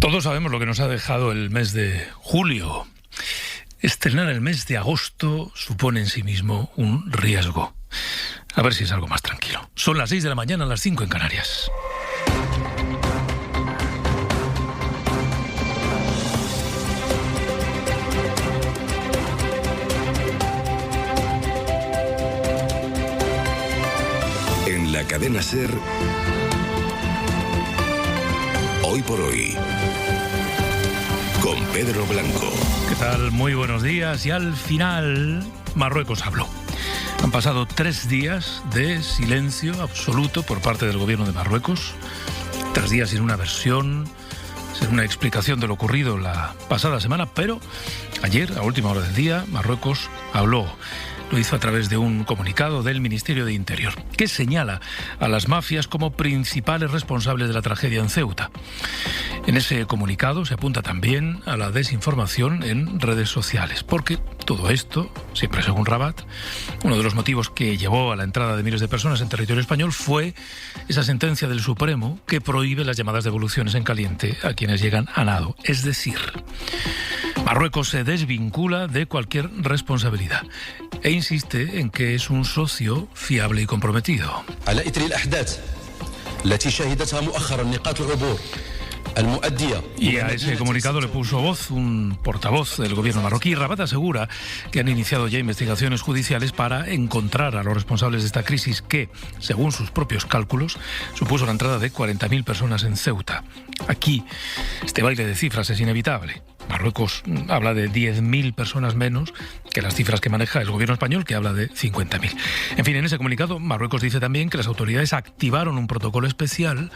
Todos sabemos lo que nos ha dejado el mes de julio. Estrenar el mes de agosto supone en sí mismo un riesgo. A ver si es algo más tranquilo. Son las 6 de la mañana, las 5 en Canarias. En la cadena SER, Hoy por Hoy, con Pedro Blanco. ¿Qué tal? Muy buenos días. Y al final, Marruecos habló. Han pasado 3 días de silencio absoluto por parte del gobierno de Marruecos. 3 días sin una versión, sin una explicación de lo ocurrido la pasada semana, pero ayer, a última hora del día, Marruecos habló. Lo hizo a través de un comunicado del Ministerio de Interior, que señala a las mafias como principales responsables de la tragedia en Ceuta. En ese comunicado se apunta también a la desinformación en redes sociales, porque todo esto, siempre según Rabat, uno de los motivos que llevó a la entrada de miles de personas en territorio español fue esa sentencia del Supremo que prohíbe las llamadas devoluciones en caliente a quienes llegan a nado. Es decir, Marruecos se desvincula de cualquier responsabilidad e insiste en que es un socio fiable y comprometido. Y a ese comunicado le puso voz un portavoz del gobierno marroquí. Rabat asegura que han iniciado ya investigaciones judiciales para encontrar a los responsables de esta crisis que, según sus propios cálculos, supuso la entrada de 40.000 personas en Ceuta. Aquí, este baile de cifras es inevitable. Marruecos habla de 10.000 personas menos que las cifras que maneja el gobierno español, que habla de 50.000. En fin, en ese comunicado, Marruecos dice también que las autoridades activaron un protocolo especial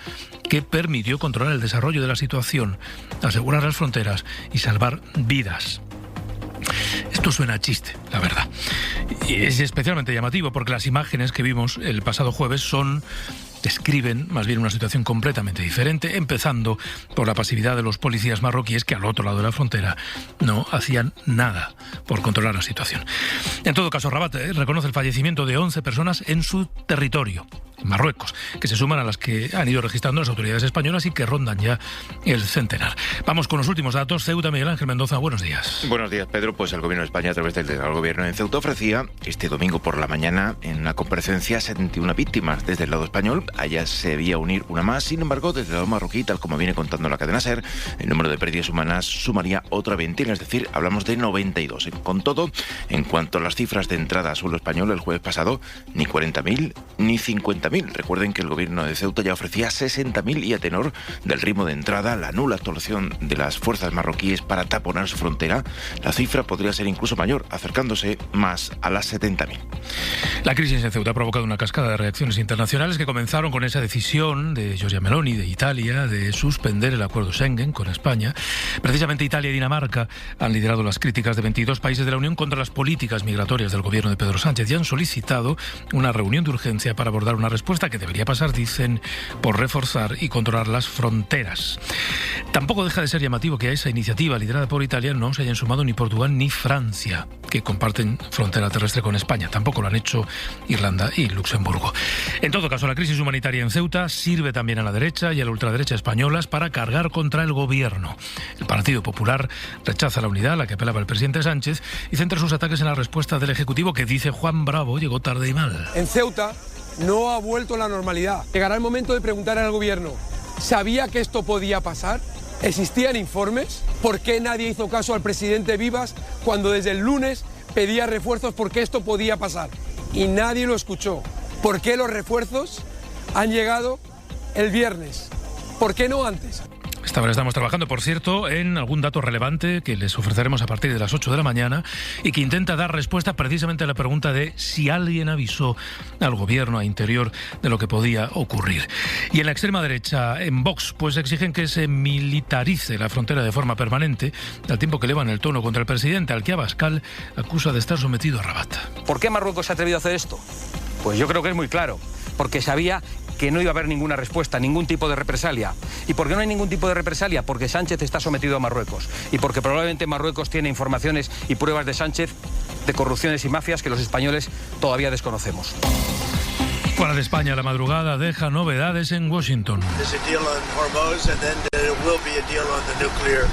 que permitió controlar el desarrollo de la situación, asegurar las fronteras y salvar vidas. Esto suena a chiste, la verdad. Y es especialmente llamativo porque las imágenes que vimos el pasado jueves describen más bien una situación completamente diferente, empezando por la pasividad de los policías marroquíes que al otro lado de la frontera no hacían nada por controlar la situación. En todo caso, Rabat reconoce el fallecimiento de 11 personas en su territorio, en Marruecos, que se suman a las que han ido registrando las autoridades españolas y que rondan ya el centenar. Vamos con los últimos datos. Ceuta, Miguel Ángel Mendoza, buenos días. Buenos días, Pedro. Pues el gobierno de España, a través del delegado del gobierno en Ceuta, ofrecía este domingo por la mañana en una comparecencia 71 víctimas desde el lado español. Allá se debía unir una más. Sin embargo, desde el lado marroquí, tal como viene contando la cadena SER, el número de pérdidas humanas sumaría otra veintena, es decir, hablamos de 92. Con todo, en cuanto a las cifras de entrada a suelo español, el jueves pasado, ni 40.000 ni 50.000. Recuerden que el gobierno de Ceuta ya ofrecía 60.000 y a tenor del ritmo de entrada, la nula actuación de las fuerzas marroquíes para taponar su frontera, la cifra podría ser incluso mayor, acercándose más a las 70.000. La crisis en Ceuta ha provocado una cascada de reacciones internacionales que comenzaron con esa decisión de Giorgia Meloni, de Italia, de suspender el acuerdo Schengen con España. Precisamente Italia y Dinamarca han liderado las críticas de 22 países de la Unión contra las políticas migratorias del gobierno de Pedro Sánchez y han solicitado una reunión de urgencia para abordar una respuesta que debería pasar, dicen, por reforzar y controlar las fronteras. Tampoco deja de ser llamativo que a esa iniciativa liderada por Italia no se hayan sumado ni Portugal ni Francia, que comparten frontera terrestre con España. Tampoco lo han hecho Irlanda y Luxemburgo. En todo caso, la crisis humanitaria en Ceuta sirve también a la derecha y a la ultraderecha españolas para cargar contra el gobierno. El Partido Popular rechaza la unidad a la que apelaba el presidente Sánchez y centra sus ataques en la respuesta del Ejecutivo, que dice Juan Bravo llegó tarde y mal. En Ceuta no ha vuelto la normalidad. Llegará el momento de preguntar al gobierno, ¿sabía que esto podía pasar? ¿Existían informes? ¿Por qué nadie hizo caso al presidente Vivas cuando desde el lunes pedía refuerzos porque esto podía pasar? Y nadie lo escuchó. ¿Por qué los refuerzos han llegado el viernes? ¿Por qué no antes? Esta hora estamos trabajando, por cierto, en algún dato relevante que les ofreceremos a partir de las 8 de la mañana y que intenta dar respuesta precisamente a la pregunta de si alguien avisó al gobierno, a Interior, de lo que podía ocurrir. Y en la extrema derecha, en Vox, pues exigen que se militarice la frontera de forma permanente, al tiempo que elevan el tono contra el presidente, al que Abascal acusa de estar sometido a Rabat. ¿Por qué Marruecos se ha atrevido a hacer esto? Pues yo creo que es muy claro, porque sabía que no iba a haber ninguna respuesta, ningún tipo de represalia. ¿Y por qué no hay ningún tipo de represalia? Porque Sánchez está sometido a Marruecos y porque probablemente Marruecos tiene informaciones y pruebas de Sánchez de corrupciones y mafias que los españoles todavía desconocemos. Fuera de España, la madrugada deja novedades en Washington.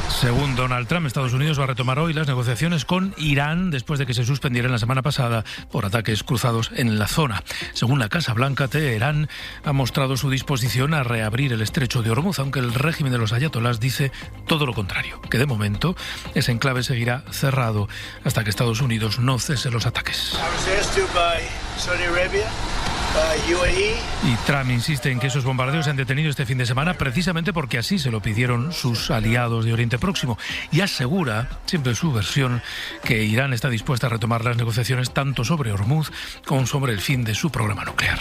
Según Donald Trump, Estados Unidos va a retomar hoy las negociaciones con Irán después de que se suspendieran la semana pasada por ataques cruzados en la zona. Según la Casa Blanca, Teherán ha mostrado su disposición a reabrir el estrecho de Hormuz, aunque el régimen de los ayatolás dice todo lo contrario, que de momento ese enclave seguirá cerrado hasta que Estados Unidos no cese los ataques. Y Trump insiste en que esos bombardeos se han detenido este fin de semana precisamente porque así se lo pidieron sus aliados de Oriente Próximo, y asegura, siempre su versión, que Irán está dispuesta a retomar las negociaciones tanto sobre Hormuz como sobre el fin de su programa nuclear.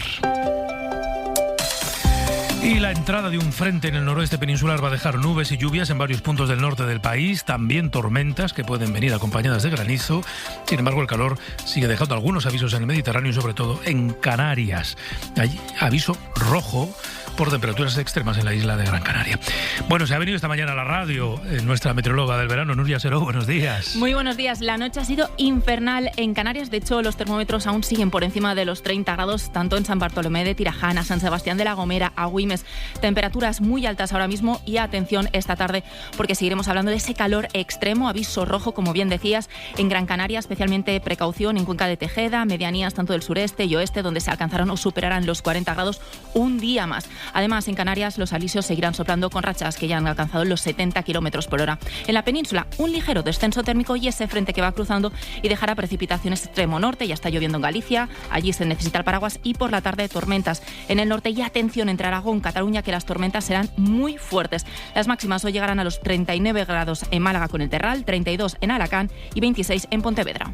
Y la entrada de un frente en el noroeste peninsular va a dejar nubes y lluvias en varios puntos del norte del país, también tormentas que pueden venir acompañadas de granizo. Sin embargo, el calor sigue dejando algunos avisos en el Mediterráneo y sobre todo en Canarias. Hay aviso rojo por temperaturas extremas en la isla de Gran Canaria. Bueno, se ha venido esta mañana a la radio nuestra meteoróloga del verano, Nuria Seró. Buenos días. Muy buenos días. La noche ha sido infernal en Canarias. De hecho, los termómetros aún siguen por encima de los 30 grados, tanto en San Bartolomé de Tirajana, San Sebastián de la Gomera, Agüimes. Temperaturas muy altas ahora mismo y atención esta tarde porque seguiremos hablando de ese calor extremo. Aviso rojo, como bien decías, en Gran Canaria, especialmente precaución en Cuenca de Tejeda, medianías tanto del sureste y oeste, donde se alcanzaron o superarán los 40 grados un día más. Además, en Canarias los alisios seguirán soplando con rachas que ya han alcanzado los 70 kilómetros por hora. En la península, un ligero descenso térmico y ese frente que va cruzando y dejará precipitaciones extremo norte. Ya está lloviendo en Galicia, allí se necesita el paraguas, y por la tarde tormentas en el norte. Y atención, entre Aragón y Cataluña, que las tormentas serán muy fuertes. Las máximas hoy llegarán a los 39 grados en Málaga con el Terral, 32 en Alacant y 26 en Pontevedra.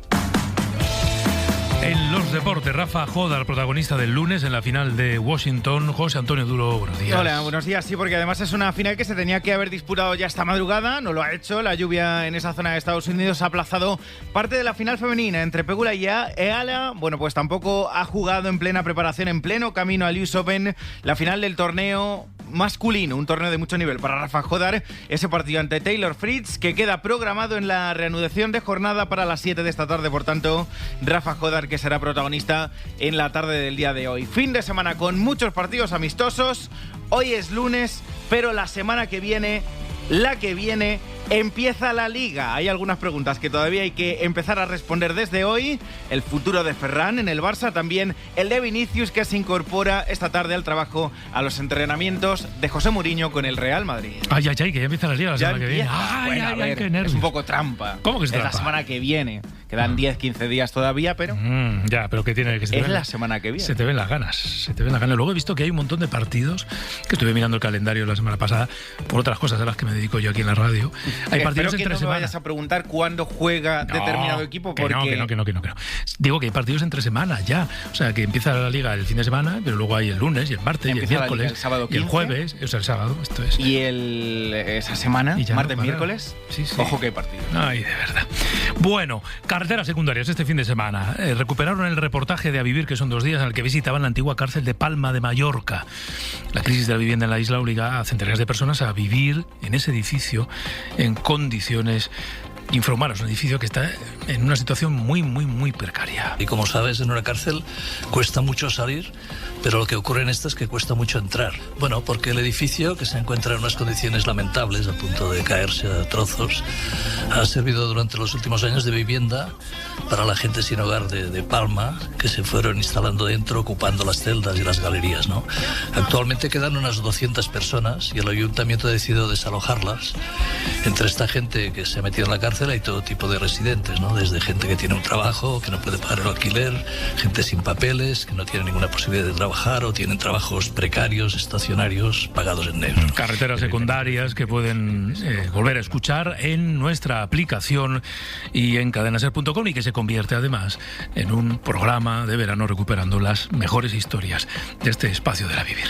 En los deportes, Rafa Jodar, protagonista del lunes en la final de Washington. José Antonio Duro, buenos días. Hola, buenos días. Sí, porque además es una final que se tenía que haber disputado ya esta madrugada. No lo ha hecho. La lluvia en esa zona de Estados Unidos ha aplazado parte de la final femenina entre Pegula y Eala. Bueno, pues tampoco ha jugado en plena preparación, en pleno camino al US Open, la final del torneo masculino, un torneo de mucho nivel para Rafa Jodar. Ese partido ante Taylor Fritz, que queda programado en la reanudación de jornada para las 7 de esta tarde. Por tanto, Rafa Jodar, que será protagonista en la tarde del día de hoy. Fin de semana con muchos partidos amistosos. Hoy es lunes, pero la semana que viene, empieza la Liga. Hay algunas preguntas que todavía hay que empezar a responder desde hoy. El futuro de Ferran en el Barça, también el de Vinicius, que se incorpora esta tarde al trabajo, a los entrenamientos de José Mourinho con el Real Madrid. Ay, que ya empieza la Liga la semana que viene. Bueno, qué nervios. Es un poco trampa. ¿Cómo que es trampa? Es la semana que viene. Quedan 10-15 días todavía, pero... pero ¿qué tiene que ser? Es la semana que viene. Se te ven las ganas. Luego he visto que hay un montón de partidos, que estuve mirando el calendario la semana pasada, por otras cosas a las que me dedico yo aquí en la radio. Hay partidos entre semana. No me vayas a preguntar cuándo juega determinado equipo, porque... Que no. Digo que hay partidos entre semana ya. O sea, que empieza la Liga el fin de semana, pero luego hay el lunes y el martes y el miércoles el sábado 15, y el jueves, o sea, el sábado, esto es. Y esa semana, martes, miércoles, sí. Ojo que hay partidos. Ay, de verdad. Bueno, carreteras secundarias este fin de semana. Recuperaron el reportaje de A Vivir, que son 2 días, en el que visitaban la antigua cárcel de Palma de Mallorca. La crisis de la vivienda en la isla obliga a centenares de personas a vivir en ese edificio en condiciones infrahumanas, un edificio que está en una situación muy precaria. Y como sabes, en una cárcel cuesta mucho salir, pero lo que ocurre en esta es que cuesta mucho entrar. Bueno, porque el edificio, que se encuentra en unas condiciones lamentables, a punto de caerse a trozos, ha servido durante los últimos años de vivienda para la gente sin hogar de Palma, que se fueron instalando dentro, ocupando las celdas y las galerías, ¿no? Actualmente quedan unas 200 personas y el ayuntamiento ha decidido desalojarlas. Entre esta gente que se ha metido en la cárcel hay todo tipo de residentes, ¿no? Desde gente que tiene un trabajo, que no puede pagar el alquiler, gente sin papeles, que no tiene ninguna posibilidad de trabajar o tienen trabajos precarios, estacionarios, pagados en negro. Carreteras secundarias que pueden volver a escuchar en nuestra aplicación y en cadenaser.com, y que se convierte además en un programa de verano recuperando las mejores historias de este espacio de la Vivir.